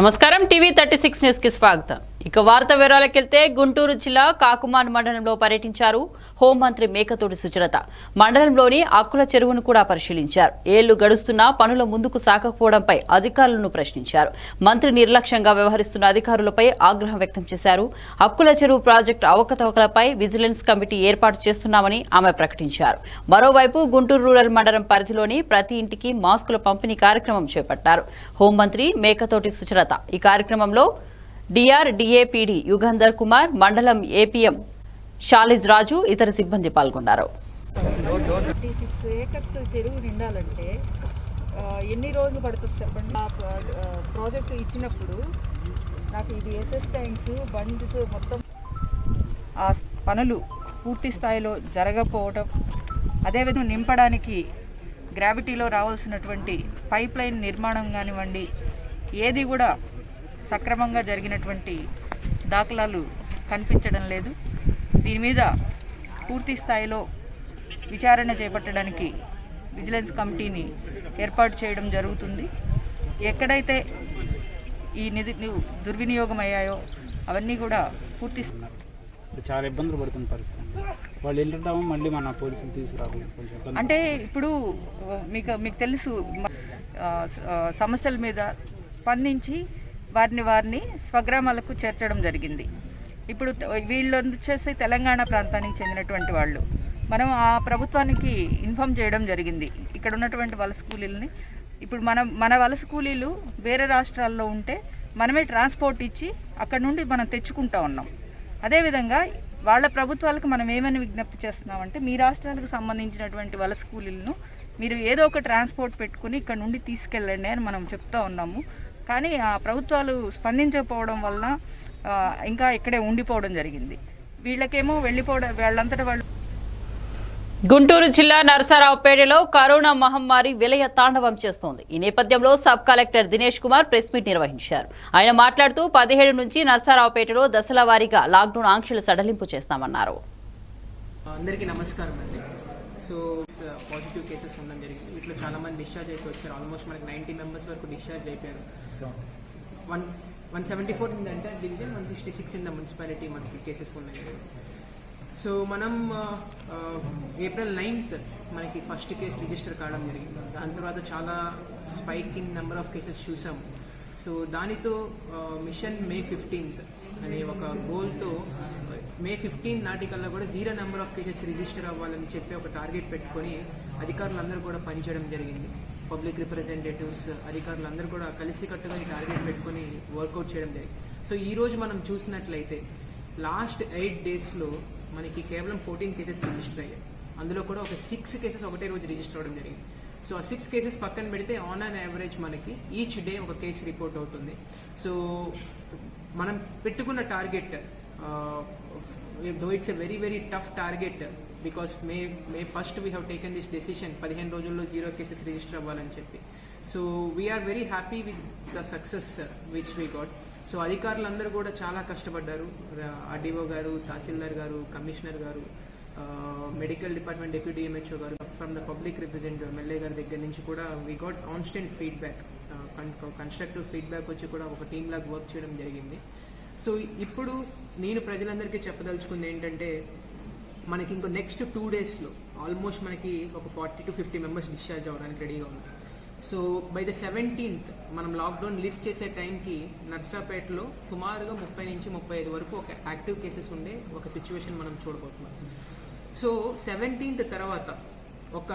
నమస్కారం TV 36 news కి స్వాగతం. ఇక వార్త వివరాలకెళ్తే గుంటూరు జిల్లా కాకుమాన్ మండలంలో పర్యటించారు హోంమంత్రి మేకతోటి సుచరిత. మండలంలోని అక్కుల చెరువును కూడా పరిశీలించారు. ఏళ్లు గడుస్తున్నా పనుల ముందుకు సాగకపోవడంపై అధికారులను ప్రశ్నించారు. మంత్రి నిర్లక్ష్యంగా వ్యవహరిస్తున్న అధికారులపై ఆగ్రహం వ్యక్తం చేశారు. అక్కుల చెరువు ప్రాజెక్టు అవకతవకలపై విజిలెన్స్ కమిటీ ఏర్పాటు చేస్తున్నామని ఆమె ప్రకటించారు. మరోవైపు గుంటూరు రూరల్ మండలం పరిధిలోని ప్రతి ఇంటికి మాస్కుల పంపిణీ కార్యక్రమం చేపట్టారు హోంమంత్రి మేకతోటి సుచరిత. ఈ కార్యక్రమంలో డిఆర్డీఏపీడీ యుగంధర్ కుమార్, మండలం ఏపీఎం షాలిజ్ రాజు, ఇతర సిబ్బంది పాల్గొన్నారు. చెరువు నిండాలంటే ఎన్ని రోజులు పడుతుంది చెప్పండి. ప్రాజెక్టు ఇచ్చినప్పుడు నాకు ఇది ఎస్ఎస్ ట్యాంక్స్ బండ్స్ మొత్తం ఆ పనులు పూర్తి స్థాయిలో జరగకపోవడం, అదేవిధంగా నింపడానికి గ్రావిటీలో రావాల్సినటువంటి పైప్ లైన్ నిర్మాణం కానివ్వండి, ఏది కూడా సక్రమంగా జరిగినటువంటి దాఖలాలు కనిపించడం లేదు. దీని మీద పూర్తి స్థాయిలో విచారణ చేపట్టడానికి విజిలెన్స్ కమిటీని ఏర్పాటు చేయడం జరుగుతుంది. ఎక్కడైతే ఈ నిధి దుర్వినియోగం అయ్యాయో అవన్నీ కూడా పూర్తి చాలా ఇబ్బందులు పడుతున్న పరిస్థితి. వాళ్ళు వెళ్ళింటాము, మళ్ళీ మన పోలీసులు తీసుకురావాలి. అంటే ఇప్పుడు మీకు తెలుసు, సమస్యల మీద స్పందించి వారిని స్వగ్రామాలకు చేర్చడం జరిగింది. ఇప్పుడు వీళ్ళు వచ్చేసి తెలంగాణ ప్రాంతానికి చెందినటువంటి వాళ్ళు. మనం ఆ ప్రభుత్వానికి ఇన్ఫామ్ చేయడం జరిగింది ఇక్కడ ఉన్నటువంటి వలస కూలీలని. ఇప్పుడు మన వలస కూలీలు వేరే రాష్ట్రాల్లో ఉంటే మనమే ట్రాన్స్పోర్ట్ ఇచ్చి అక్కడ నుండి మనం తెచ్చుకుంటా ఉన్నాం. అదేవిధంగా వాళ్ళ ప్రభుత్వాలకు మనం ఏమని విజ్ఞప్తి చేస్తున్నామంటే, మీ రాష్ట్రాలకు సంబంధించినటువంటి వలస కూలీలను మీరు ఏదో ఒక ట్రాన్స్పోర్ట్ పెట్టుకుని ఇక్కడ నుండి తీసుకెళ్ళండి అని మనం చెప్తా ఉన్నాము. కానీ ఆ ప్రభుత్వాలు స్పందించకపోవడం వలన ఇంకా ఇక్కడే ఉండిపోవడం జరిగింది. వీళ్ళకేమో వెళ్ళిపోవడం, వాళ్ళంతటా వాళ్ళు. గుంటూరు జిల్లా నరసరావుపేటలో కరోనా మహమ్మారి విలయ తాండవం చేస్తోంది. ఈ నేపథ్యంలో sub collector Dinesh Kumar press meet నిర్వహించారు. ఆయన మాట్లాడుతూ 17 నుంచి నరసరావుపేటలో దశల వారీగా లాక్డౌన్ ఆంక్షలు సడలింపు చేస్తామన్నారు. అందరికీ నమస్కారం అండి. సో పాజిటివ్ కేసెస్ ఉండడం జరిగింది. వీటిలో చాలా మంది డిశ్చార్జ్ అయిపోయి వచ్చారు. ఆల్మోస్ట్ మనకి 90 మెంబర్స్ వరకు డిశ్చార్జ్ అయిపోయారు. 174 in the entire division, 166 in the municipality మనకి కేసెస్ ఉన్నాయి. సో మనం ఏప్రిల్ 9th మనకి ఫస్ట్ కేసు రిజిస్టర్ కావడం జరిగింది. దాని తర్వాత చాలా spike in number of cases చూసాం. సో దానితో మిషన్ మే 15th అనే ఒక గోల్తో మే 15 నాటికల్లా కూడా 0 నెంబర్ ఆఫ్ కేసెస్ రిజిస్టర్ అవ్వాలని చెప్పి ఒక టార్గెట్ పెట్టుకొని అధికారులందరూ కూడా పనిచేయడం జరిగింది. పబ్లిక్ రిప్రజెంటేటివ్స్, అధికారులందరూ కూడా కలిసికట్టుగా ఈ టార్గెట్ పెట్టుకొని వర్కౌట్ చేయడం జరిగింది. సో ఈ రోజు మనం చూసినట్లయితే లాస్ట్ 8 డేస్లో మనకి కేవలం 14 కేసెస్ రిజిస్టర్ అయ్యాయి. అందులో కూడా ఒక 6 కేసెస్ ఒకటే రోజు రిజిస్టర్ అవ్వడం జరిగింది. సో ఆ 6 కేసెస్ పక్కన పెడితే ఆన్ అన్ యావరేజ్ మనకి ఈచ్ డే ఒక కేసు రిపోర్ట్ అవుతుంది. సో మనం పెట్టుకున్న target, though it's a very very tough target, because May 1st we have taken this decision 15 రోజుల్లో 0 కేసెస్ రిజిస్టర్ అవ్వాలని చెప్పి. So we are very happy with the success which we got. So అధికారులందరూ కూడా చాలా కష్టపడ్డారు. ఆర్డీఓ గారు, తహసీల్దార్ గారు, కమిషనర్ గారు, మెడికల్ డిపార్ట్మెంట్ డిప్యూటీ ఎంహెచ్ఓ గారు, from the public representative MLA గారి దగ్గర నుంచి కూడా we got constant feedback, constructive feedback వచ్చి కూడా ఒక టీమ్ లాగా వర్క్ చేయడం జరిగింది. సో ఇప్పుడు నేను ప్రజలందరికీ చెప్పదలుచుకుంది ఏంటంటే, మనకి ఇంకో నెక్స్ట్ 2 డేస్లో ఆల్మోస్ట్ మనకి ఒక 40 to 50 మెంబర్స్ డిశ్చార్జ్ అవ్వడానికి రెడీగా ఉన్నారు. సో బై ద 17th మనం లాక్డౌన్ లిఫ్ట్ చేసే టైంకి నర్సరావుపేటలో సుమారుగా 30 నుంచి 35 వరకు ఒక యాక్టివ్ కేసెస్ ఉండే ఒక సిచ్యువేషన్ మనం చూడబోతున్నాం. సో 17th తర్వాత ఒక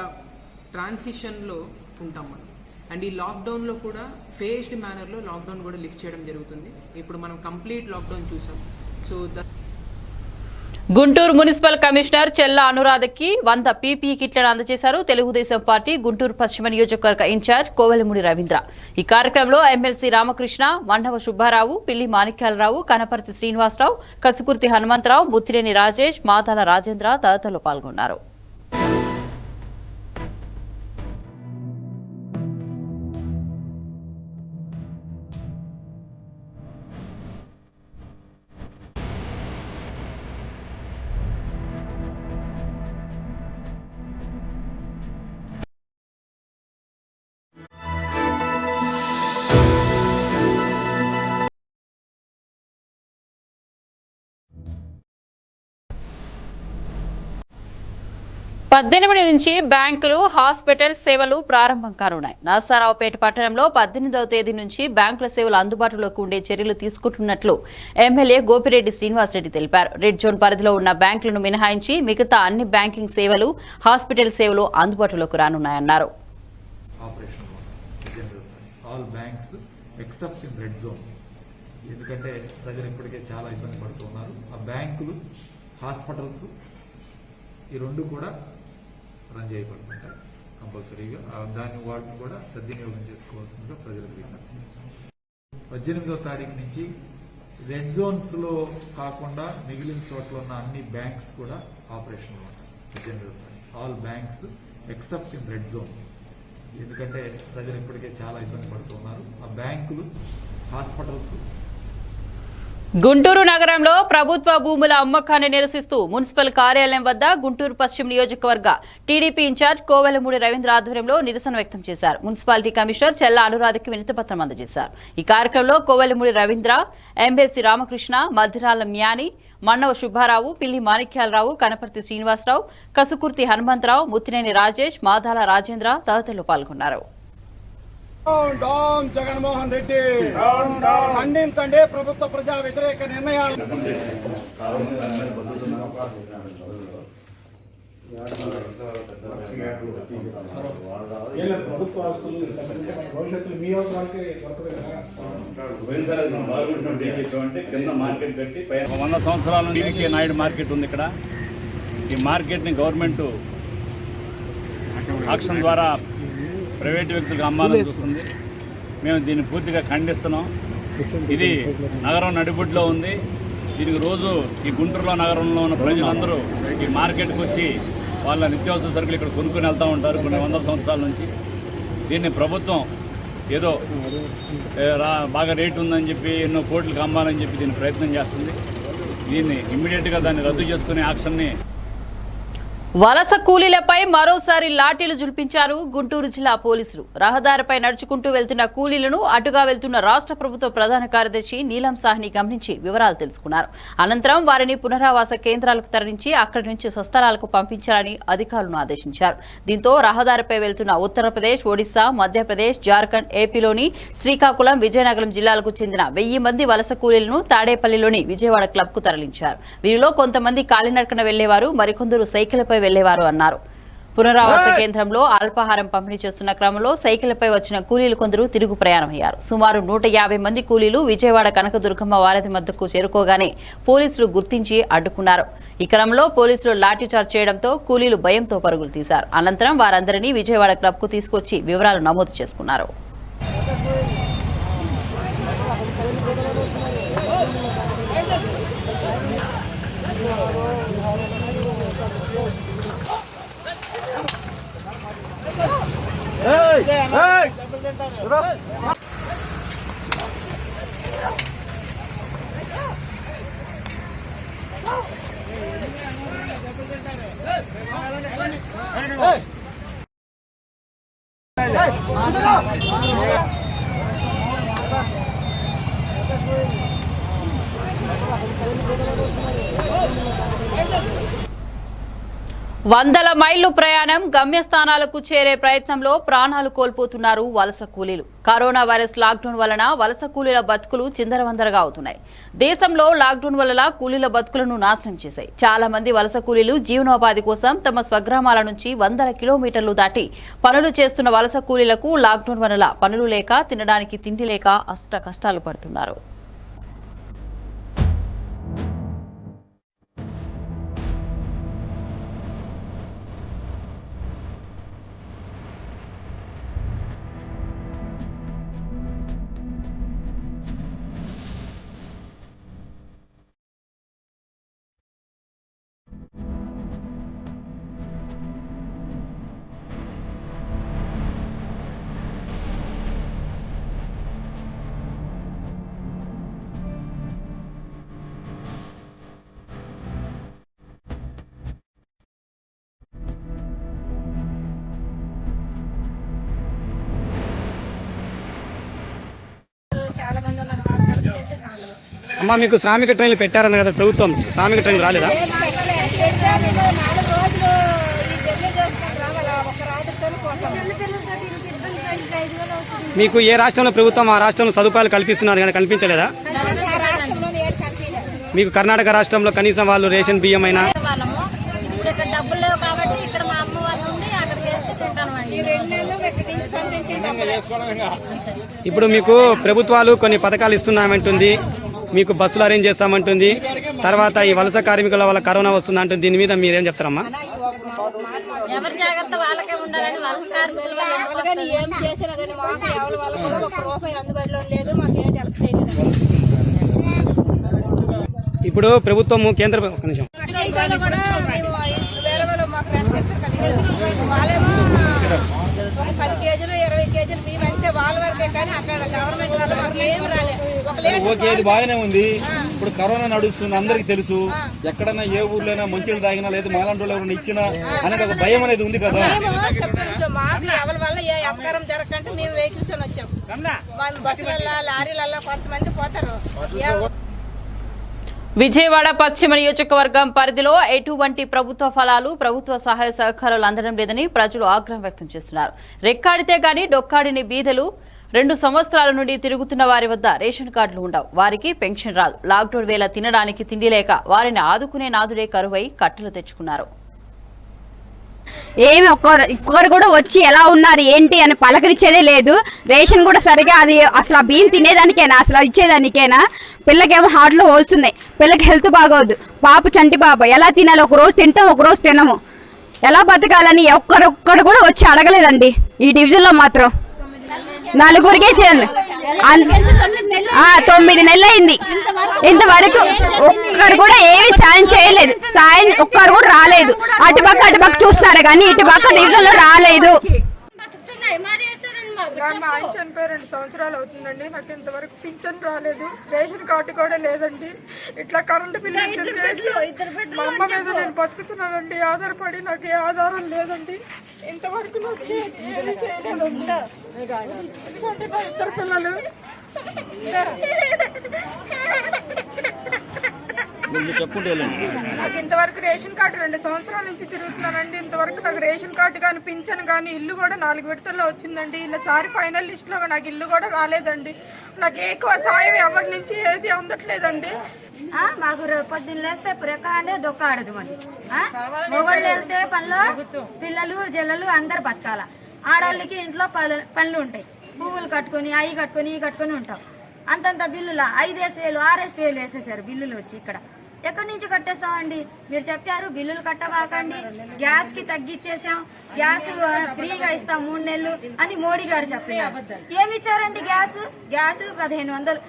ట్రాన్సిషన్లో ఉంటాం మనం. అండ్ ఈ లాక్డౌన్లో కూడా ఫేజ్డ్ మేనర్లో లాక్డౌన్ కూడా లిఫ్ట్ చేయడం జరుగుతుంది. ఇప్పుడు మనం కంప్లీట్ లాక్డౌన్ చూసాం. సో గుంటూరు మున్సిపల్ కమిషనర్ చెల్ల అనురాధకి 100 పీపీ కిట్లను అందజేశారు తెలుగుదేశం పార్టీ గుంటూరు పశ్చిమ నియోజకవర్గ ఇన్ఛార్జ్ కోవెలమూడి రవీంద్ర. ఈ కార్యక్రమంలో ఎమ్మెల్సీ రామకృష్ణ, మండవ సుబ్బారావు, పిల్లి మాణిక్యాలరావు, కనపర్తి శ్రీనివాసరావు, కసుకుర్తి హనుమంతరావు, బుత్తిరేని రాజేష్, మాదాల రాజేంద్ర తదితరులు పాల్గొన్నారు. 18 నుంచి బ్యాంకులు, హాస్పిటల్ సేవలు ప్రారంభం కానున్నాయి. నరసరావుపేట పట్టణంలో 18వ తేదీ నుంచి బ్యాంకుల సేవలు అందుబాటులోకి ఉండే చర్యలు తీసుకుంటున్నట్లు ఎమ్మెల్యే గోపిరెడ్డి శ్రీనివాసరెడ్డి తెలిపారు. రెడ్ జోన్ పరిధిలో ఉన్న బ్యాంకులను మినహాయించి మిగతా అన్ని బ్యాంకింగ్ సేవలు, హాస్పిటల్ సేవలు అందుబాటులోకి రానున్నాయన్నారు. ఎందుకంటే ప్రజలు ఇప్పటికే చాలా ఇబ్బంది పడుతున్నారు. ఆ బ్యాంకులు, హాస్పిటల్స్ ఈ రెండు కూడా రన్ చేయబడుతుంటాయి కంపల్సరీగా. దాన్ని వాటిని కూడా సద్వినియోగం చేసుకోవాల్సిందిగా ప్రజలకు విజ్ఞప్తి చేస్తాం. 18వ తారీఖు నుంచి రెడ్ జోన్స్ లో కాకుండా మిగిలిన చోట్ల ఉన్న అన్ని బ్యాంక్స్ కూడా ఆపరేషన్లో ఉంటాయి. 18వ తారీఖు all banks except in red zone. ఎందుకంటే ప్రజలు ఇప్పటికే చాలా ఇబ్బంది పడుతున్నారు. ఆ బ్యాంకులు, హాస్పిటల్స్. గుంటూరు నగరంలో ప్రభుత్వ భూముల అమ్మకాన్ని నిరసిస్తూ మున్సిపల్ కార్యాలయం వద్ద గుంటూరు పశ్చిమ నియోజకవర్గ టీడీపీ ఇన్ఛార్జ్ కోవెలమూడి రవీంద్ర ఆధ్వర్యంలో నిరసన వ్యక్తం చేశారు. మున్సిపాలిటీ కమిషనర్ చెల్ల అనురాధకి వినతిపత్రం అందజేశారు. ఈ కార్యక్రమంలో కోవెలమూడి రవీంద్ర, ఎంఎల్సీ రామకృష్ణ, మధ్యరాల మ్యాని, మన్నవ శుభారావు, పిల్లి మాణిక్యాలరావు, కనపర్తి శ్రీనివాసరావు, కసుకుర్తి హనుమంతరావు, ముత్తినేని రాజేష్, మాదాల రాజేంద్ర తదితరులు పాల్గొన్నారు. జగన్మోహన్ రెడ్డి ఖండించండి ప్రభుత్వ ప్రజా వ్యతిరేక నిర్ణయాలు. ప్రభుత్వ ఆస్తులు భవిష్యత్తులో మీ అవసరాలకే కింద మార్కెట్ కట్టి 100 సంవత్సరాల నుంచి నాయుడు మార్కెట్ ఉంది. ఇక్కడ ఈ మార్కెట్ని గవర్నమెంట్ ఆక్షన్ ద్వారా ప్రైవేటు వ్యక్తులకు అమ్మాలని చూస్తుంది. మేము దీన్ని పూర్తిగా ఖండిస్తున్నాం. ఇది నగరం నడిబొడ్డులో ఉంది. దీనికి రోజు ఈ గుంటూరులో నగరంలో ఉన్న ప్రజలందరూ ఈ మార్కెట్కి వచ్చి వాళ్ళ నిత్యావసర సరుకులు ఇక్కడ కొనుక్కొని వెళ్తూ ఉంటారు కొన్ని 100 సంవత్సరాల నుంచి. దీన్ని ప్రభుత్వం ఏదో బాగా రేటు ఉందని చెప్పి ఎన్నో కోట్లకు అమ్మాలని చెప్పి దీన్ని ప్రయత్నం చేస్తుంది. దీన్ని ఇమ్మీడియట్గా దాన్ని రద్దు చేసుకునే యాక్షన్ని. వలస కూలీలపై మరోసారి లాఠీలు జుల్పించారు గుంటూరు జిల్లా పోలీసులు. రహదారిపై నడుచుకుంటూ వెళ్తున్న కూలీలను అటుగా వెళ్తున్న రాష్ట్ర ప్రభుత్వ ప్రధాన కార్యదర్శి నీలం సాహ్ని గమనించి వివరాలు తెలుసుకున్నారు. అనంతరం వారిని పునరావాస కేంద్రాలకు తరలించి అక్కడి నుంచి స్వస్థలాలకు పంపించాలని అధికారులను ఆదేశించారు. దీంతో రహదారిపై వెళ్తున్న ఉత్తరప్రదేశ్, ఒడిశా, మధ్యప్రదేశ్, జార్ఖండ్, ఏపీలోని శ్రీకాకుళం, విజయనగరం జిల్లాలకు చెందిన 1000 మంది వలస కూలీలను తాడేపల్లిలోని విజయవాడ క్లబ్ కు తరలించారు. వీరిలో కొంతమంది కాలినడకన వెళ్లేవారు, మరికొందరు సైకిల్పై వెళ్లేవారు అన్నారు. పునరావాస కేంద్రంలో అల్పాహారం పంపిణీ చేస్తున్న క్రమంలో సైకిల్పై వచ్చిన కూలీలు కొందరు తిరుగు ప్రయాణమయ్యారు. సుమారు 150 మంది కూలీలు విజయవాడ కనకదుర్గమ్మ వారధి మధ్యకు చేరుకోగానే పోలీసులు గుర్తించి అడ్డుకున్నారు. ఈ క్రమంలో పోలీసులు లాఠీచార్జ్ చేయడంతో కూలీలు భయంతో పరుగులు తీశారు. అనంతరం వారందరినీ విజయవాడ క్లబ్ కు తీసుకొచ్చి వివరాలు నమోదు చేసుకున్నారు. వందల మైళ్లు ప్రయాణం గమ్యస్థానాలకు చేరే ప్రయత్నంలో ప్రాణాలు కోల్పోతున్నారు వలస కూలీలు. కరోనా వైరస్ లాక్డౌన్ వలన వలస కూలీల బతుకులు చిందరవందరగా అవుతున్నాయి. దేశంలో లాక్డౌన్ వల్ల కూలీల బతుకులను నాశనం చేశాయి. చాలా మంది వలస కూలీలు జీవనోపాధి కోసం తమ స్వగ్రామాల నుంచి 100 కిలోమీటర్లు దాటి పనులు చేస్తున్న వలస కూలీలకు లాక్డౌన్ వల్ల పనులు లేక, తినడానికి తిండి లేక అష్ట కష్టాలు పడుతున్నారు. అమ్మ మీకు శ్రామిక ట్రైన్లు పెట్టారన్న కదా ప్రభుత్వం, శ్రామిక ట్రైన్ రాలేదా? మీకు ఏ రాష్ట్రంలో ప్రభుత్వం ఆ రాష్ట్రంలో సదుపాయాలు కల్పిస్తున్నారు కానీ కల్పించలేదా? మీకు కర్ణాటక రాష్ట్రంలో కనీసం వాళ్ళు రేషన్ బియ్యం అయినా డబ్బులు లేవు కాబట్టి ఇక్కడ మా అమ్మ వాళ్ళు ఉండి అక్కడ చేసి తింటామండి. ఇప్పుడు మీకు ప్రభుత్వాలు కొన్ని పథకాలు ఇస్తున్నామంటుంది, మీకు బస్సులు అరేంజ్ చేస్తామంటుంది, తర్వాత ఈ వలస కార్మికుల వల్ల కరోనా వస్తుంది అంటుంది. దీని మీద మీరేం చెప్తారమ్మా? ఎవరి జాగ్రత్త వాళ్ళకే ఉండాలని వలస కార్మికులు ఏం చేసినా కానీ మాకు ఎవరి వాళ్ళ కూడా ఒక రూపాయి అందుబాటులో లేదు, మాకు ఏంటి హెల్ప్ చేయలేదు. ఇప్పుడు ప్రభుత్వము కేంద్ర ఒక నిమిషం వాళ్ళేమో ఒక 10 కేజీలు 20 కేజీలు మేము అంటే వాళ్ళ వరకే కానీ అక్కడ గవర్నమెంట్ వాళ్ళు మాకు ఏం రాలేదు. ఓకే, ఇది బాగానే ఉంది. ఇప్పుడు కరోనా నడుస్తుంది, అందరికి తెలుసు. ఎక్కడన్నా ఏ ఊర్లోనా మంచిలు తాగినా లేదా మాలాంటి వాళ్ళు ఎవరైనా ఇచ్చినా అనేది ఒక భయం అనేది ఉంది కదా. మాకు ఎవరి వల్ల ఏ అపకారం జరగకంటే మేము వెహికల్స్ వచ్చాం. వాళ్ళు బస్సులలో లారీలలో కొంతమంది పోతారు. విజయవాడ పశ్చిమ నియోజకవర్గం పరిధిలో ఎటువంటి ప్రభుత్వ ఫలాలు, ప్రభుత్వ సహాయ సహకారాలు అందడం లేదని ప్రజలు ఆగ్రహం వ్యక్తం చేస్తున్నారు. రెక్కాడితే గాని డొక్కాడిని బీదలు 2 సంవత్సరాల నుండి తిరుగుతున్న వారి వద్ద రేషన్ కార్డులు ఉండవు, వారికి పెన్షన్ రాదు. లాక్డౌన్ వేళ తినడానికి తిండి లేక వారిని ఆదుకునే నాదుడే కరువై కట్టలు తెచ్చుకున్నారు. ఏమి ఒక్కరు కూడా వచ్చి ఎలా ఉన్నారు ఏంటి అని పలకరించేదే లేదు. రేషన్ కూడా సరిగా అది అసలు ఆ బియ్యం తినేదానికేనా, అసలు ఇచ్చేదానికేనా? పిల్లకేమో హార్ట్లో హోల్స్ ఉన్నాయి, పిల్లకి హెల్త్ బాగోదు, పాప చంటి పాప ఎలా తినాలి? ఒక రోజు తింటాం, ఒక రోజు తినము. ఎలా బతకాలని ఒక్కరు కూడా వచ్చి అడగలేదండి. ఈ డివిజన్లో మాత్రం 4గురికే 9 నెలలు అయింది, ఇంతవరకు ఒక్కరు కూడా ఏమి సాయం చేయలేదు. సాయం ఒక్కరు కూడా రాలేదు. అటుపక్క చూస్తున్నారు కానీ ఇటుపక్క డివిజన్ లో రాలేదు. మా ఆయన చనిపోయి 2 సంవత్సరాలు అవుతుందండి. నాకు ఇంతవరకు పింఛన్ రాలేదు, రేషన్ కార్డు కూడా లేదండి. ఇట్లా కరెంటు బిల్లు మా అమ్మ మీద నేను బతుకుతున్నానండి ఆధారపడి. నాకు ఏ ఆధారం లేదండి. ఇంతవరకు నాకు ఏది చేయలేదండి. ఎందుకంటే నా 2 పిల్లలు నాకు ఇంతవరకు రేషన్ కార్డు 2 సంవత్సరాల నుంచి తిరుగుతున్నానండి. ఇంతవరకు నాకు రేషన్ కార్డు కానీ పింఛన్ కానీ ఇల్లు కూడా 4 విడతల్లో వచ్చిందండి. ఇలా సారి ఫైనల్ లిస్ట్ లో నాకు ఇల్లు కూడా రాలేదండి. నాకు ఎక్కువ సాయం ఎవరి నుంచి ఏది అందట్లేదండి. మాకు పొద్దున్న లేస్తే పురకాడే దొక్కాడదు. మరి మొగళ్ళు వెళ్తే పనిలో పిల్లలు జల్లలు అందరు బతకాల. ఆడవాళ్ళకి ఇంట్లో పనులు ఉంటాయి, పువ్వులు కట్టుకొని అవి కట్టుకొని ఈ కట్టుకొని ఉంటాం. అంతంత బిల్లుల 5,000 6,000 వేసేసారు బిల్లులు వచ్చి. ఇక్కడ ఎక్కడి నుంచి కట్టేస్తామండి? మీరు చెప్పారు బిల్లులు కట్టబాకండి, గ్యాస్ కి తగ్గించేసాం, గ్యాస్ ఫ్రీగా ఇస్తాం 3 నెలలు అని మోడీ గారు చెప్పారు. ఏమి ఇచ్చారండి? గ్యాస్ 1500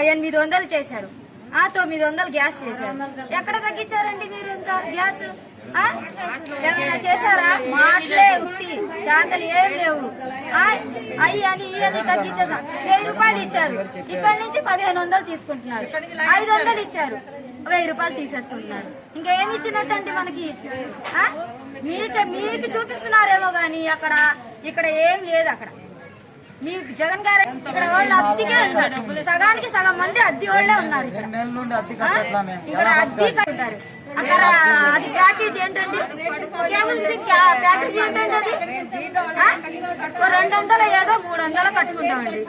800 చేశారు, 900 గ్యాస్ చేశారు. ఎక్కడ తగ్గించారండి మీరు ఇంకా గ్యాస్? ఏమైనా చేశారా? మాటలే ఉట్టి, చేతలు ఏం లేవు. అయ్యి అని ఈ అని తగ్గించేసాం. 1000 రూపాయలు ఇచ్చారు, ఇక్కడ నుంచి 1500 తీసుకుంటున్నారు. 500 ఇచ్చారు, 1000 రూపాయలు తీసేసుకుంటున్నారు. ఇంకేమి ఇచ్చినట్టండి మనకి? మీకు చూపిస్తున్నారేమో గానీ ఇక్కడ ఏం లేదు. అక్కడ మీ జగన్ గారు ఇక్కడ వాళ్ళు అద్దెకే ఉన్నారు. సగానికి సగం మంది అద్దె వాళ్ళే ఉన్నారు. ఇక్కడ అద్దె కట్టారు. అక్కడ అది ప్యాకేజ్ ఏంటండి? కేవలం ప్యాకేజ్ ఏంటండి? అది 200 ఏదో 300 కట్టుకుంటామండి.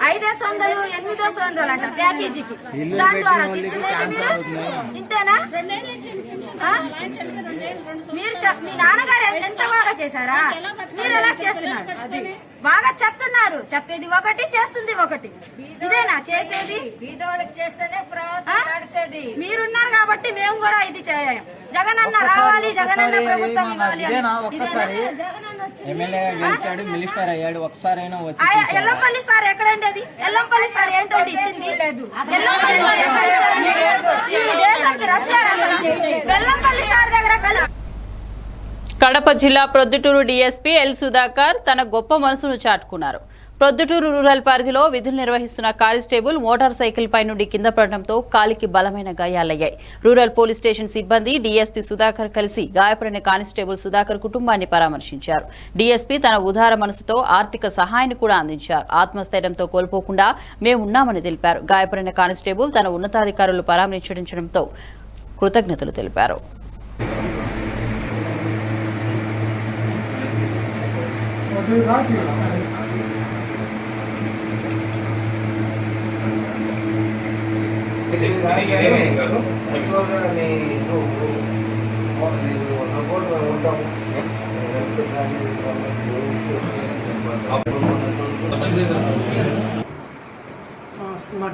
500 800 అంట ప్యాకేజీకి. దాని ద్వారా తీసుకునేది మీరు ఇంతేనా? మీరు మీ నాన్నగారు ఎంత బాగా చేశారా? మీరు ఎలా చేస్తున్నారు? బాగా చెప్తున్నారు, చెప్పేది ఒకటి చేస్తుంది ఒకటి. ఇదేనా చేసేది? మీరున్నారు కాబట్టి మేము కూడా ఇది చేయాలి. జగన్ అన్న రావాలి, జగన్ అన్న ప్రభుత్వం ఇవ్వాలి. ఎల్లంపల్లి సార్ ఎక్కడండి? అది ఎల్లంపల్లి సార్ ఏంటండి ఇచ్చింది? ఎల్లంపల్లి సార్ దగ్గర కడప జిల్లా ప్రొద్దుటూరు డీఎస్పీ ఎల్ సుధాకర్ తన గొప్ప మనసును చాటుకున్నారు. ప్రొద్దుటూరు రూరల్ పరిధిలో విధులు నిర్వహిస్తున్న కానిస్టేబుల్ మోటార్ సైకిల్ పై నుండి కింద పడడంతో కాలికి బలమైన గాయాలయ్యాయి. రూరల్ పోలీస్ స్టేషన్ సిబ్బంది డీఎస్పీ సుధాకర్ కలిసి గాయపడిన కానిస్టేబుల్ సుధాకర్ కుటుంబాన్ని పరామర్శించారు. డీఎస్పీ తన ఉదార మనసుతో ఆర్థిక సహాయాన్ని కూడా అందించారు. ఆత్మస్థైర్యంతో కోల్పోకుండా మేమున్నామని తెలిపారు. గాయపడిన కానిస్టేబుల్ తన ఉన్నతాధికారులు పరామర్శించడంతో కృతజ్ఞతలు తెలిపారు. మా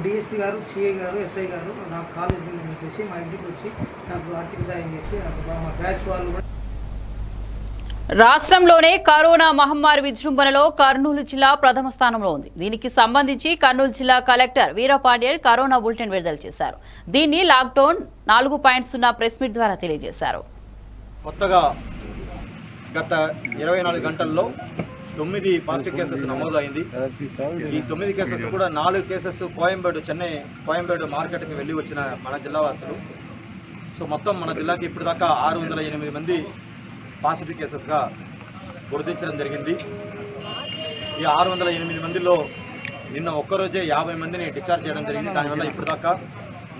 డిఎస్పీ గారు, సిఐ గారు, ఎస్ఐ గారు నాకు కాలేజ్ బిల్డింగ్ చేసి మా ఇంటికి వచ్చి నాకు ఆర్థిక సాయం చేసి నాకు మా బ్యాచ్ వాళ్ళు కూడా. రాష్ట్రంలోనే కరోనా మహమ్మారి విజృంభణలో కర్నూలు జిల్లా ప్రథమ స్థానంలో ఉంది. దీనికి సంబంధించి కర్నూలు జిల్లా కలెక్టర్ వీరపాండ్యన్ కరోనా బులెటిన్ విడుదల చేశారు. దీన్ని లాక్డౌన్ 4.0 ప్రెస్ మీట్ ద్వారా తెలియజేశారు. కొత్తగా గత 24 గంటల్లో 9 పాజిటివ్ కేసెస్ నమోదైంది. ఈ 9 కేసెస్ కూడా 4 కేసెస్ చెన్నై కోయంబేడు మార్కెట్కి వెళ్ళి వచ్చిన మన జిల్లా వాసులు. సో మొత్తం మన జిల్లాకి ఇప్పటిదాకా 608 మంది పాజిటివ్ కేసెస్గా గుర్తించడం జరిగింది. ఈ 608 మందిలో నిన్న ఒక్కరోజే 50 మందిని డిశ్చార్జ్ చేయడం జరిగింది. దానివల్ల ఇప్పటిదాకా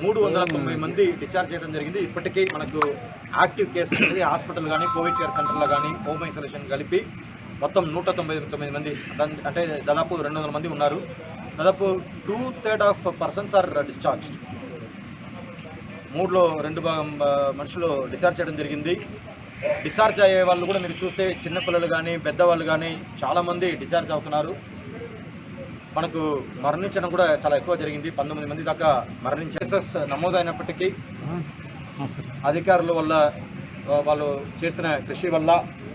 390 మంది డిశ్చార్జ్ చేయడం జరిగింది. ఇప్పటికీ మనకు యాక్టివ్ కేసెస్ అనేది హాస్పిటల్ కానీ కోవిడ్ కేర్ సెంటర్లో కానీ హోమ్ ఐసోలేషన్ కలిపి మొత్తం 199 మంది, అంటే దాదాపు 200 మంది ఉన్నారు. దాదాపు 2/3 ఆర్ డిశ్చార్జ్డ్. 3లో 2 మనుషులు డిశ్చార్జ్ చేయడం జరిగింది. డిశ్చార్జ్ అయ్యే వాళ్ళు కూడా మీరు చూస్తే చిన్నపిల్లలు కానీ పెద్దవాళ్ళు కానీ చాలామంది డిశ్చార్జ్ అవుతున్నారు. మనకు మరణించడం కూడా చాలా ఎక్కువ జరిగింది. 19 మంది దాకా మరణించే కేసెస్ నమోదైనప్పటికీ అధికారుల వల్ల వాళ్ళు చేసిన కృషి వల్ల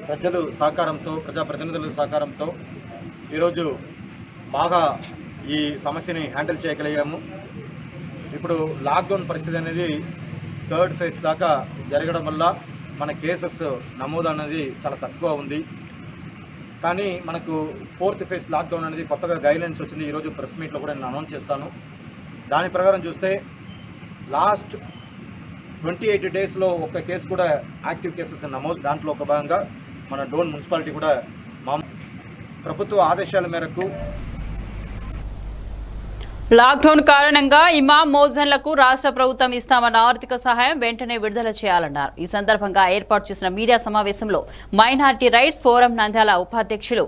ప్రజలు సహకారంతో ప్రజాప్రతినిధుల సహకారంతో ఈరోజు బాగా ఈ సమస్యని హ్యాండిల్ చేయగలిగాము. ఇప్పుడు లాక్డౌన్ పరిస్థితి అనేది 3rd ఫేజ్ దాకా జరగడం వల్ల మన కేసెస్ నమోదు అనేది చాలా తక్కువ ఉంది. కానీ మనకు 4th ఫేజ్ లాక్డౌన్ అనేది కొత్తగా గైడ్లైన్స్ వచ్చింది. ఈరోజు ప్రెస్ మీట్లో కూడా నేను అనౌన్స్ చేస్తాను. దాని ప్రకారం చూస్తే లాస్ట్ 28 డేస్లో ఒక్క కేసు కూడా యాక్టివ్ కేసెస్ నమోదు. దాంట్లో ఒక భాగంగా మన డోన్ మున్సిపాలిటీ కూడా ప్రభుత్వ ఆదేశాల మేరకు లాక్డౌన్ కారణంగా ఇమాం మౌజన్లకు రాష్ట్ర ప్రభుత్వం ఇస్తామన్న ఆర్థిక సహాయం వెంటనే విడుదల చేయాలన్నారు. ఈ సందర్భంగా ఏర్పాటు చేసిన మీడియా సమావేశంలో మైనారిటీ రైట్స్ ఫోరం నంద్యాల ఉపాధ్యక్షులు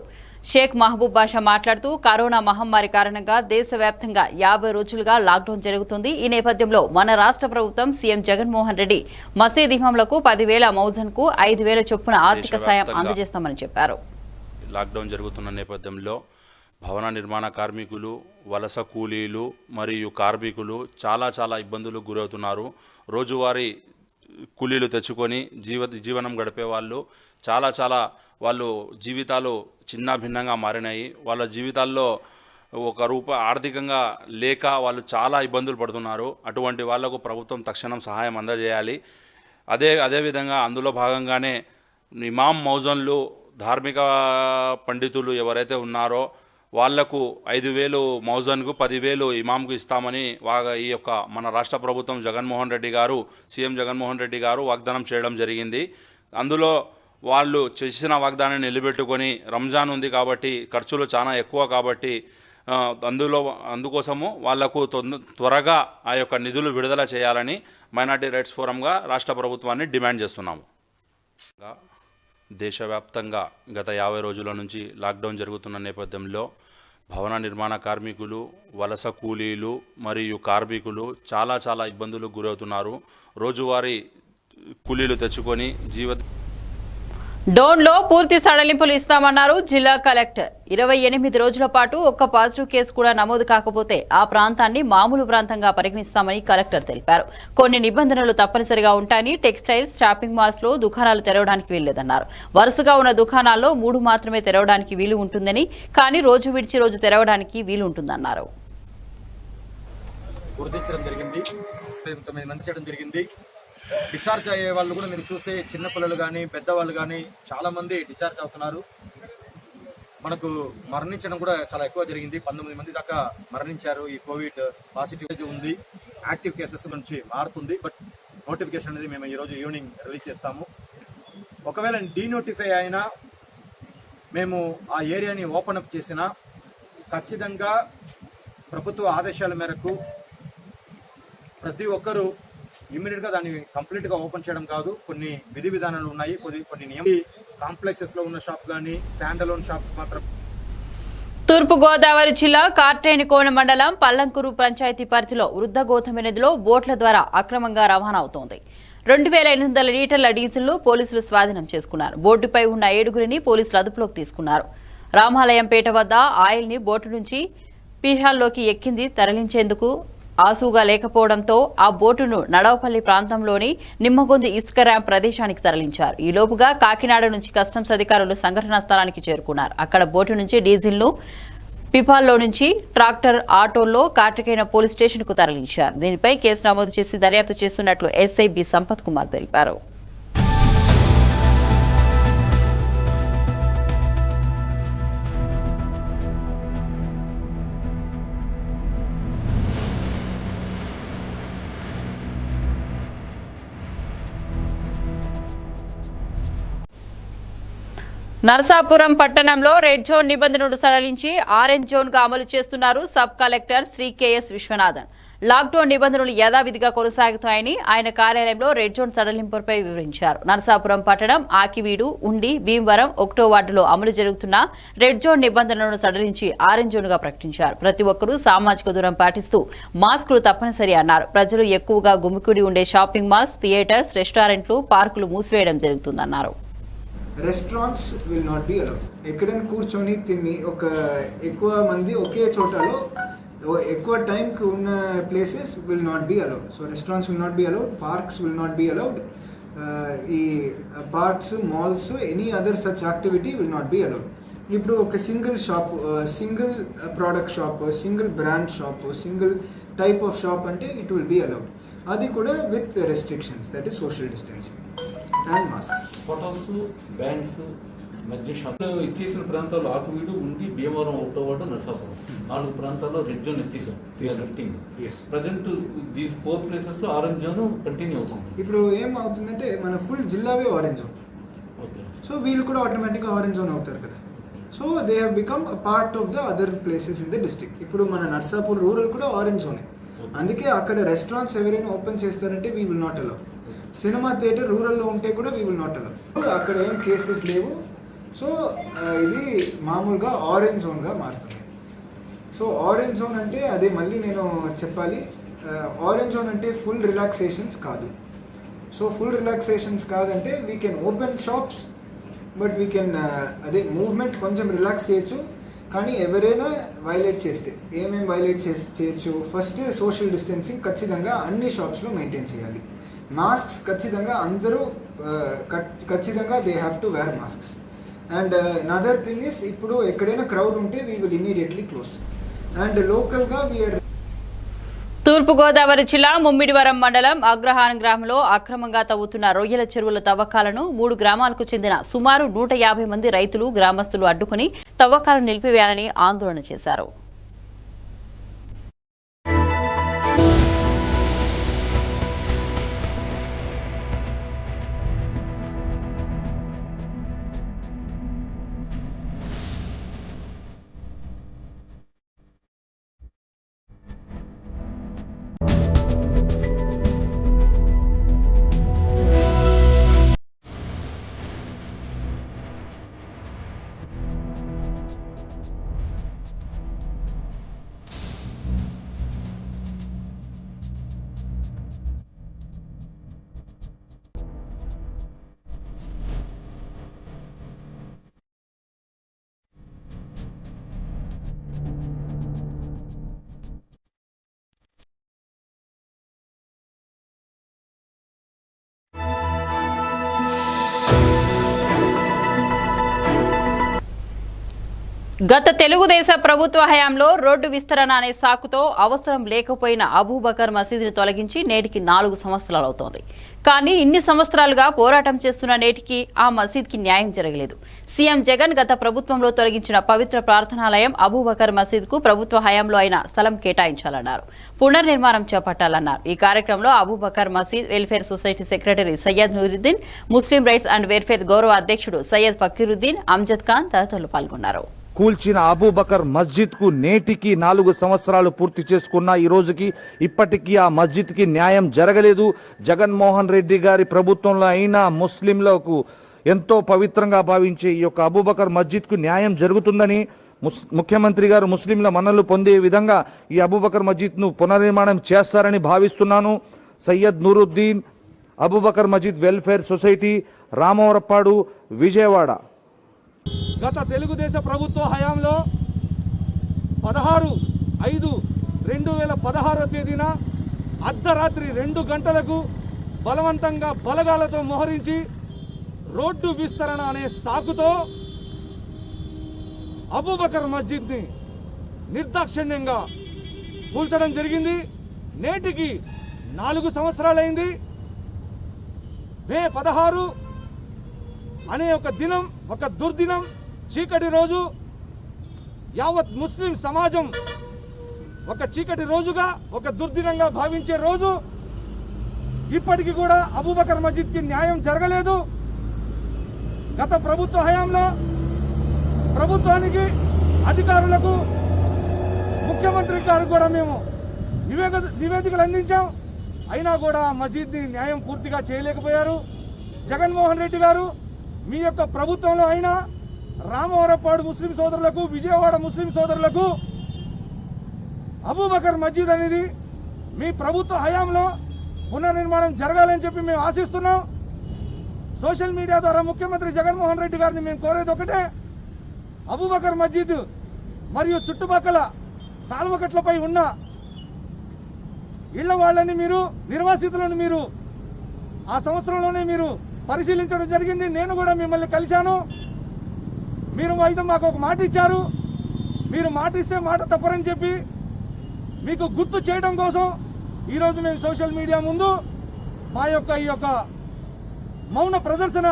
షేక్ మహబూబ్ బాషా మాట్లాడుతూ కరోనా మహమ్మారి కారణంగా దేశవ్యాప్తంగా 50 రోజులుగా లాక్డౌన్ జరుగుతుంది. ఈ నేపథ్యంలో మన రాష్ట్ర ప్రభుత్వం సీఎం జగన్మోహన్ రెడ్డి మసీద్ ఇమాంలకు 10,000 మౌజన్కు 5,000 చొప్పున ఆర్థిక సాయం అందజేస్తామని చెప్పారు. లాక్డౌన్ జరుగుతున్న నేపథ్యంలో భవన నిర్మాణ కార్మికులు, వలస కూలీలు మరియు కార్మికులు చాలా ఇబ్బందులు గురవుతున్నారు. రోజువారీ కూలీలు తెచ్చుకొని జీవనం గడిపే వాళ్ళు చాలా వాళ్ళు జీవితాలు చిన్న భిన్నంగా మారినాయి. వాళ్ళ జీవితాల్లో ఆర్థికంగా లేక వాళ్ళు చాలా ఇబ్బందులు పడుతున్నారు. అటువంటి వాళ్లకు ప్రభుత్వం తక్షణం సహాయం అందజేయాలి. అదేవిధంగా అందులో భాగంగానే ఇమాం మౌజన్లు, ధార్మిక పండితులు ఎవరైతే ఉన్నారో వాళ్లకు 5,000 మౌజన్కు 10,000 ఇమాంకు ఇస్తామని ఈ యొక్క మన రాష్ట్ర ప్రభుత్వం సీఎం జగన్మోహన్ రెడ్డి గారు వాగ్దానం చేయడం జరిగింది. అందులో వాళ్ళు చేసిన వాగ్దానాన్ని నిలబెట్టుకొని రంజాన్ ఉంది కాబట్టి ఖర్చులు చాలా ఎక్కువ కాబట్టి అందుకోసము వాళ్లకు త్వరగా ఆ యొక్క నిధులు విడుదల చేయాలని మైనారిటీ రైట్స్ ఫోరంగా రాష్ట్ర ప్రభుత్వాన్ని డిమాండ్ చేస్తున్నాము. దేశవ్యాప్తంగా గత 50 రోజుల నుంచి లాక్డౌన్ జరుగుతున్న నేపథ్యంలో భవన నిర్మాణ కార్మికులు, వలస కూలీలు మరియు కార్మికులు చాలా ఇబ్బందులు గురవుతున్నారు. రోజువారీ కూలీలు తెచ్చుకొని డోన్లో పూర్తి సడలింపులు ఇస్తామన్నారు జిల్లా కలెక్టర్. 28 రోజుల పాటు ఒక్క పాజిటివ్ కేసు కూడా నమోదు కాకపోతే ఆ ప్రాంతాన్ని మామూలు ప్రాంతంగా పరిగణిస్తామని కలెక్టర్ తెలిపారు. కొన్ని నిబంధనలు తప్పనిసరిగా ఉంటాయని, టెక్స్టైల్స్, షాపింగ్ మాల్స్ లో దుకాణాలు తెరవడానికి వీల్లేదన్నారు. వరుసగా ఉన్న దుకాణాల్లో 3 మాత్రమే తెరవడానికి వీలు ఉంటుందని, కానీ రోజు విడిచి రోజు తెరవడానికి వీలు ఉంటుందన్నారు. డిశ్చార్జ్ అయ్యే వాళ్ళు కూడా మీరు చూస్తే చిన్నపిల్లలు కానీ పెద్దవాళ్ళు కానీ చాలామంది డిశ్చార్జ్ అవుతున్నారు. మనకు మరణించడం కూడా చాలా ఎక్కువ జరిగింది. 19 మంది దాకా మరణించారు. ఈ కోవిడ్ పాజిటివ్ ఉంది. యాక్టివ్ కేసెస్ నుంచి మారుతుంది. బట్ నోటిఫికేషన్ అనేది మేము ఈరోజు ఈవినింగ్ రిలీజ్ చేస్తాము. ఒకవేళ డీనోటిఫై అయినా మేము ఆ ఏరియాని ఓపెన్ అప్ చేసినా ఖచ్చితంగా ప్రభుత్వ ఆదేశాల మేరకు ప్రతి ఒక్కరూ ఇమ్మీడియట్గా దాన్ని కంప్లీట్గా ఓపెన్ చేయడం కాదు, కొన్ని విధి విధానాలు ఉన్నాయి. కొన్ని కాంప్లెక్సెస్లో ఉన్న షాప్ కానీ స్టాండ్ అలోన్ షాప్స్ మాత్రం తూర్పుగోదావరి జిల్లా కార్తేనికోన మండలం పల్లంకూరు పంచాయతీ పరిధిలో వృద్ధ గోధుమ నదిలో బోట్ల ద్వారా అక్రమంగా రవాణా అవుతోంది. 2800 లీటర్ల డీజిల్ను పోలీసులు స్వాధీనం చేసుకున్నారు. బోటుపై ఉన్న 7గురిని పోలీసులు అదుపులోకి తీసుకున్నారు. రామాలయంపేట వద్ద ఆయిల్ని బోటు నుంచి పీహాల్లోకి ఎక్కింది తరలించేందుకు ఆసుగా లేకపోవడంతో ఆ బోటును నడవపల్లి ప్రాంతంలోని నిమ్మగొంది ఇసుక ర్యాంప్ ప్రదేశానికి తరలించారు. ఈ లోపుగా కాకినాడ నుంచి కస్టమ్స్ అధికారులు సంఘటనా స్థలానికి చేరుకున్నారు. అక్కడ బోటు నుంచి డీజిల్ను పిపాల్లో నుంచి ట్రాక్టర్ ఆటోల్లో కార్తికేయన పోలీస్ స్టేషన్ కు తరలించారు. దీనిపై కేసు నమోదు చేసి దర్యాప్తు చేస్తున్నట్లు ఎస్ఐ బి సంపత్ కుమార్ తెలిపారు. నరసాపురం పట్టణంలో రెడ్ జోన్ నిబంధనలు సడలించి ఆరెంజ్ జోన్ గా అమలు చేస్తున్నారు sub collector Shri K S Viswanathan. Lockdown నిబంధనలు యథావిధిగా కొనసాగుతాయని ఆయన కార్యాలయంలో రెడ్ జోన్ సడలింపుపై వివరించారు. నరసాపురం పట్టణం, ఆకివీడు, ఉండి, భీమవరం, 1వ వార్డులో అమలు జరుగుతున్న రెడ్ జోన్ నిబంధనలను సడలించి ఆరెంజ్ జోన్ గా ప్రకటించారు. ప్రతి ఒక్కరూ సామాజిక దూరం పాటిస్తూ మాస్కులు తప్పనిసరి అన్నారు. ప్రజలు ఎక్కువగా గుమికూడి ఉండే షాపింగ్ మాల్స్, థియేటర్స్, రెస్టారెంట్లు, పార్కులు మూసివేయడం జరుగుతుందన్నారు. Restaurants will not be allowed. ఎక్కడైనా కూర్చొని తిని ఎక్కువ మంది ఒకే చోటలో ఎక్కువ టైంకి ఉన్న places will not be allowed. So restaurants will not be allowed, parks will not be allowed. ఈ parks, malls, any other such activity will not be allowed. ఇప్పుడు ఒక single shop, single product shop, single brand shop, single type of shop అంటే it will be allowed. అది కూడా with restrictions, that is social distancing and mask. Hotels, banks మధ్య షాపులు ఇచ్చేసిన ప్రాంతాల్లో ఆకువీడు, ఉండి, భీమవరం, 1వ వార్డు, నరసాపురం 4 ప్రాంతాల్లో రెడ్ జోన్ ఎత్తేసాం. ప్రజెంట్ ఈ 4 ప్లేసెస్ లో ఆరెంజ్ జోన్ కంటిన్యూ అవుతుంది. ఇప్పుడు ఏం అవుతుందంటే మన ఫుల్ జిల్లావే ఆరెంజ్ జోన్. సో వీళ్ళు కూడా ఆటోమేటిక్గా ఆరెంజ్ జోన్ అవుతారు కదా. So they have become a part of the other places in the district. ఇప్పుడు మన నర్సాపూర్ రూరల్ కూడా ఆరెంజ్ జోనే. అందుకే అక్కడ రెస్టారెంట్స్ ఎవరైనా ఓపెన్ చేస్తారంటే we will not allow. Cinema theatre రూరల్లో ఉంటే కూడా వీ విల్ నాట్ అలౌ. అక్కడ ఏం కేసెస్ లేవు. సో ఇది మామూలుగా ఆరెంజ్ జోన్గా మారుతుంది. సో ఆరెంజ్ జోన్ అంటే అదే మళ్ళీ నేను చెప్పాలి, ఆరెంజ్ జోన్ అంటే ఫుల్ రిలాక్సేషన్స్ కాదు. సో ఫుల్ రిలాక్సేషన్స్ కాదంటే we can open shops, but we can అదే మూవ్మెంట్ కొంచెం రిలాక్స్ చేయొచ్చు. కానీ ఎవరైనా వైలేట్ చేస్తే ఏమేమి వైలేట్ చేయొచ్చు, ఫస్ట్ సోషల్ డిస్టెన్సింగ్ ఖచ్చితంగా అన్ని షాప్స్లో మెయింటైన్ చేయాలి. మాస్క్స్ ఖచ్చితంగా అందరూ ఖచ్చితంగా they have to wear masks. Another thing is, ఇప్పుడు ఎక్కడైనా క్రౌడ్ ఉంటే we will immediately close. And లోకల్గా వీఆర్. తూర్పుగోదావరి జిల్లా ముమ్మిడివరం మండలం అగ్రహారం గ్రామంలో అక్రమంగా తవ్వుతున్న రొయ్యల చెరువుల తవ్వకాలను 3 గ్రామాలకు చెందిన సుమారు 150 మంది రైతులు, గ్రామస్తులు అడ్డుకుని తవ్వకాలను నిలిపివేయాలని ఆందోళన చేశారు. గత తెలుగుదేశ ప్రభుత్వ హయాంలో రోడ్డు విస్తరణ అనే సాకుతో అవసరం లేకపోయిన అబూబకర్ మసీదుని తొలగించి నేటికి 4 సంవత్సరాలు అవుతోంది. కానీ ఇన్ని సంవత్సరాలుగా పోరాటం చేస్తున్న నేటికి ఆ మసీద్కి న్యాయం జరగలేదు. సీఎం జగన్ గత ప్రభుత్వంలో తొలగించిన పవిత్ర ప్రార్థనాలయం అబూబకర్ మసీద్కు ప్రభుత్వ హయాంలో అయిన స్థలం కేటాయించాలన్నారు. పునర్నిర్మాణం చేపట్టాలన్నారు. ఈ కార్యక్రమంలో అబూబకర్ మసీద్ welfare society secretary Syed Nooruddin, Muslim rights and welfare గౌరవ అధ్యక్షుడు సయ్యద్ ఫకీరుద్దీన్, అమ్జద్ ఖాన్ తదితరులు పాల్గొన్నారు. కూల్చిన అబూబకర్ మస్జిద్కు నేటికి 4 సంవత్సరాలు పూర్తి చేసుకున్న ఈ రోజుకి ఇప్పటికీ ఆ మస్జిద్కి న్యాయం జరగలేదు. జగన్మోహన్ రెడ్డి గారి ప్రభుత్వంలో అయినా ముస్లింలకు ఎంతో పవిత్రంగా భావించే ఈ యొక్క అబూబకర్ మస్జిద్కు న్యాయం జరుగుతుందని ముఖ్యమంత్రి గారు ముస్లింల మన్నలు పొందే విధంగా ఈ అబూబకర్ మస్జిద్ను పునర్నిర్మాణం చేస్తారని భావిస్తున్నాను. సయ్యద్ నూరుద్దీన్, అబూబకర్ మస్జిద్ వెల్ఫేర్ సొసైటీ, రామవరప్పాడు, విజయవాడ. గత తెలుగుదేశ ప్రభుత్వ హయాంలో 16/5/2016 తేదీన అర్ధరాత్రి 2 గంటలకు బలవంతంగా బలగాలతో మోహరించి రోడ్డు విస్తరణ అనే సాకుతో అబూబకర్ మస్జిద్ని నిర్దాక్షిణ్యంగా కూల్చడం జరిగింది. నేటికి 4 సంవత్సరాలైంది. మే 16 అనే ఒక దినం, ఒక దుర్దినం, చీకటి రోజు, యావత్ ముస్లిం సమాజం ఒక చీకటి రోజుగా, ఒక దుర్దినంగా భావించే రోజు. ఇప్పటికీ కూడా అబూబకర్ మస్జిద్కి న్యాయం జరగలేదు. గత ప్రభుత్వ హయాంలో ప్రభుత్వానికి, అధికారులకు, ముఖ్యమంత్రి గారికి కూడా మేము నివేదికలు అందించాం. అయినా కూడా మస్జిద్ని న్యాయం పూర్తిగా చేయలేకపోయారు. జగన్మోహన్ రెడ్డి గారు మీ యొక్క ప్రభుత్వంలో అయినా రామవరప్పాడు ముస్లిం సోదరులకు, విజయవాడ ముస్లిం సోదరులకు అబూబకర్ మస్జిద్ అనేది మీ ప్రభుత్వ హయాంలో పునర్నిర్మాణం జరగాలని చెప్పి మేము ఆశిస్తున్నాం. సోషల్ మీడియా ద్వారా ముఖ్యమంత్రి జగన్మోహన్ రెడ్డి గారిని మేము కోరేది ఒకటే, అబూబకర్ మస్జిద్ మరియు చుట్టుపక్కల కాలువకట్లపై ఉన్న ఇళ్ల వాళ్ళని మీరు, నిర్వాసితులను మీరు ఆ సంవత్సరంలోనే మీరు పరిశీలించడం జరిగింది. నేను కూడా మిమ్మల్ని కలిశాను. మీరు అయితే మాకు ఒక మాట ఇచ్చారు. మీరు మాట ఇస్తే మాట తప్పరని చెప్పి మీకు గుర్తు చేయడం కోసం ఈరోజు మేము సోషల్ మీడియా ముందు మా యొక్క ఈ యొక్క మౌన ప్రదర్శన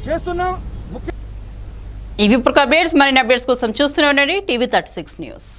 చేస్తున్నాం. ఇవి ఇప్పుడు అప్డేట్స్. మరిన్ని అప్డేట్స్ కోసం చూస్తూనే ఉండండి టీవీ 36 న్యూస్.